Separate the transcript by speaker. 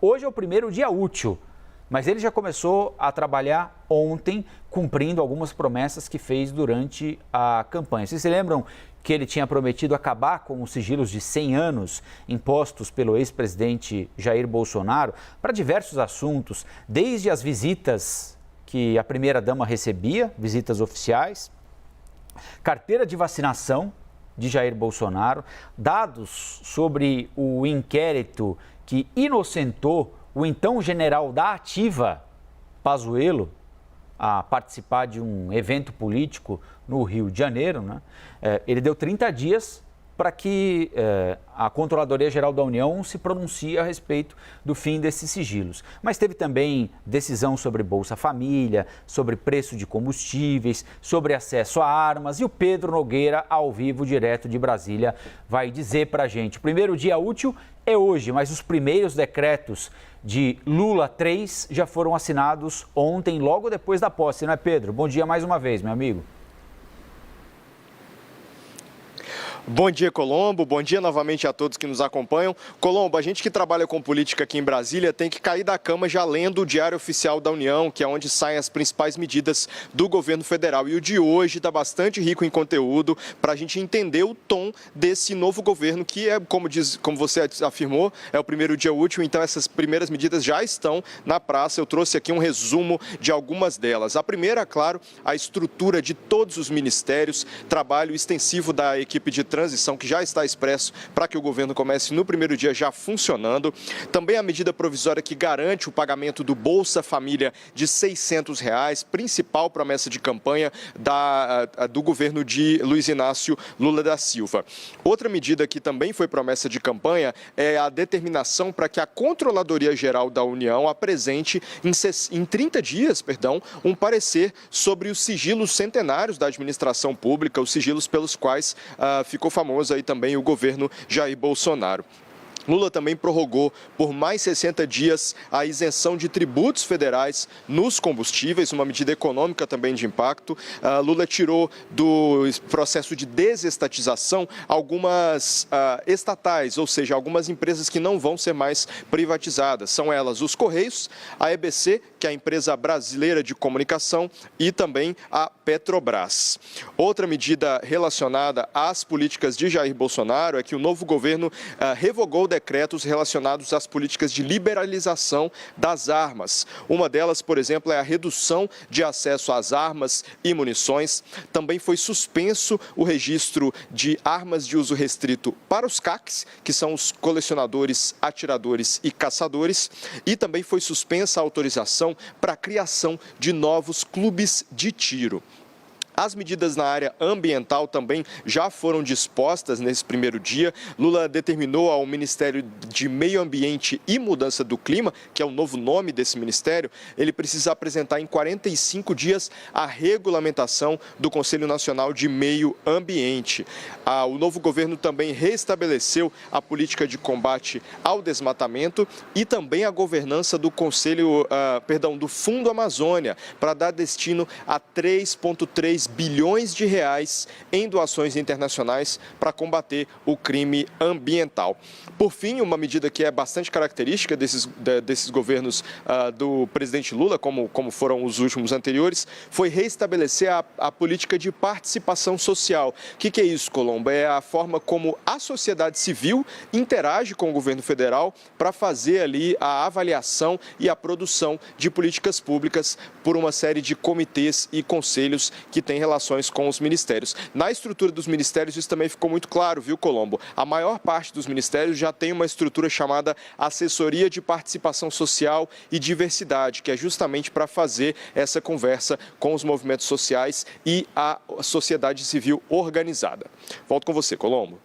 Speaker 1: Hoje é o primeiro dia útil, mas ele já começou a trabalhar ontem, cumprindo algumas promessas que fez durante a campanha. Vocês se lembram que ele tinha prometido acabar com os sigilos de 100 anos impostos pelo ex-presidente Jair Bolsonaro para diversos assuntos, desde as visitas que a primeira-dama recebia, visitas oficiais, carteira de vacinação de Jair Bolsonaro, dados sobre o inquérito que inocentou o então general da Ativa, Pazuello, a participar de um evento político no Rio de Janeiro, né? Ele deu 30 dias para que a Controladoria Geral da União se pronuncie a respeito do fim desses sigilos. Mas teve também decisão sobre Bolsa Família, sobre preço de combustíveis, sobre acesso a armas. E o Pedro Nogueira, ao vivo, direto de Brasília, vai dizer para a gente. O primeiro dia útil é hoje, mas os primeiros decretos de Lula 3 já foram assinados ontem, logo depois da posse, não é, Pedro? Bom dia mais uma vez, meu amigo.
Speaker 2: Bom dia, Colombo. Bom dia novamente a todos que nos acompanham. Colombo, a gente que trabalha com política aqui em Brasília tem que cair da cama já lendo o Diário Oficial da União, que é onde saem as principais medidas do governo federal. E o de hoje está bastante rico em conteúdo para a gente entender o tom desse novo governo, que é, como você afirmou, é o primeiro dia útil, então essas primeiras medidas já estão na praça. Eu trouxe aqui um resumo de algumas delas. A primeira, claro, a estrutura de todos os ministérios, trabalho extensivo da equipe de transição que já está expresso para que o governo comece no primeiro dia já funcionando. Também a medida provisória que garante o pagamento do Bolsa Família de R$ 600, principal promessa de campanha do governo de Luiz Inácio Lula da Silva. Outra medida que também foi promessa de campanha é a determinação para que a Controladoria Geral da União apresente em 30 dias, um parecer sobre os sigilos centenários da administração pública, os sigilos pelos quais ficou famoso aí também o governo Jair Bolsonaro. Lula também prorrogou por mais 60 dias a isenção de tributos federais nos combustíveis, uma medida econômica também de impacto. Lula tirou do processo de desestatização algumas estatais, ou seja, algumas empresas que não vão ser mais privatizadas. São elas os Correios, a EBC, que é a empresa brasileira de comunicação, e também a Petrobras. Outra medida relacionada às políticas de Jair Bolsonaro é que o novo governo revogou decretos relacionados às políticas de liberalização das armas. Uma delas, por exemplo, é a redução de acesso às armas e munições. Também foi suspenso o registro de armas de uso restrito para os CACs, que são os colecionadores, atiradores e caçadores. E também foi suspensa a autorização para a criação de novos clubes de tiro. As medidas na área ambiental também já foram dispostas nesse primeiro dia. Lula determinou ao Ministério de Meio Ambiente e Mudança do Clima, que é o novo nome desse ministério, ele precisa apresentar em 45 dias a regulamentação do Conselho Nacional de Meio Ambiente. O novo governo também restabeleceu a política de combate ao desmatamento e também a governança do do Fundo Amazônia, para dar destino a 3,3 bilhões de reais em doações internacionais para combater o crime ambiental. Por fim, uma medida que é bastante característica desses governos do presidente Lula, como foram os últimos anteriores, foi restabelecer a política de participação social. O que é isso, Colombo? É a forma como a sociedade civil interage com o governo federal para fazer ali a avaliação e a produção de políticas públicas por uma série de comitês e conselhos que têm relações com os ministérios. Na estrutura dos ministérios isso também ficou muito claro, viu, Colombo? A maior parte dos ministérios já tem uma estrutura chamada Assessoria de Participação Social e Diversidade, que é justamente para fazer essa conversa com os movimentos sociais e a sociedade civil organizada. Volto com você, Colombo.